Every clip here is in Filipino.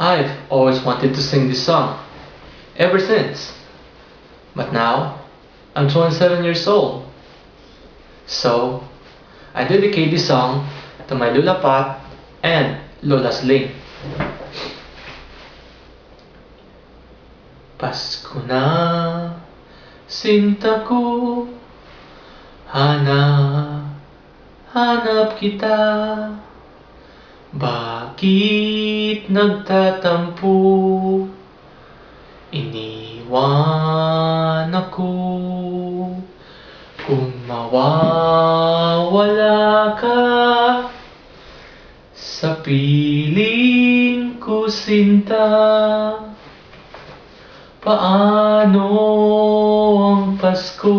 I've always wanted to sing this song, ever since. But now, I'm 27 years old. So, I dedicate this song to my Lola Pat and Lola Sling. Pasko na, sinta ko, hanap kita. Bakit nagtatampo? Iniwan ako. Kung mawawala ka sa piling ko, sinta, paano ang Pasko?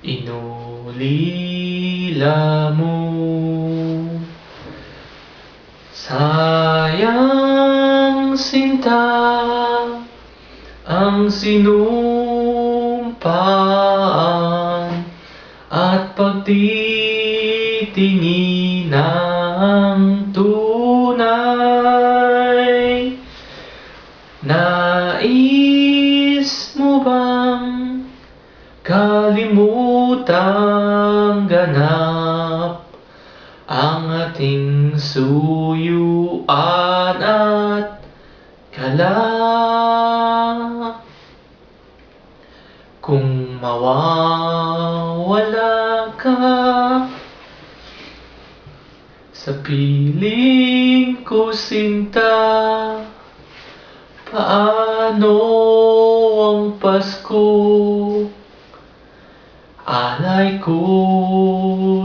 Inulila mo. Sayang, sinta, ang sinumpaan at pagtitingin ng tunay. Nais mo bang kalimutang ganap ang ating suyuan at galak? Kung mawawala ka sa piling ko, sinta, paano ang Pasko? Alay ko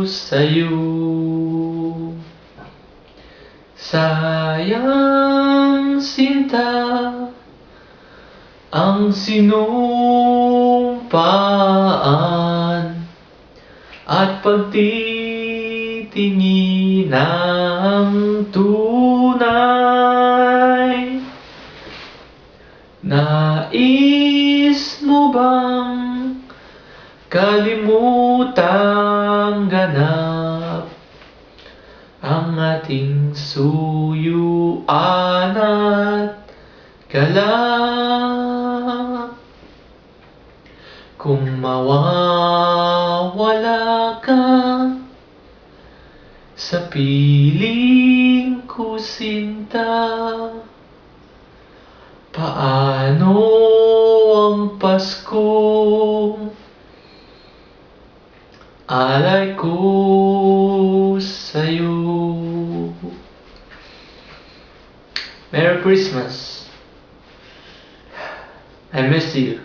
sa'yo. Sayang, sinta, ang sinumpaan at pagtitingin ng tunay. Nais mo bang kalimutang ganap ang ating suyuan at galak? Kung mawawala ka sa piling ko, sinta, paano ang Pasko? Alay ko sa'yo. Merry Christmas. I miss you.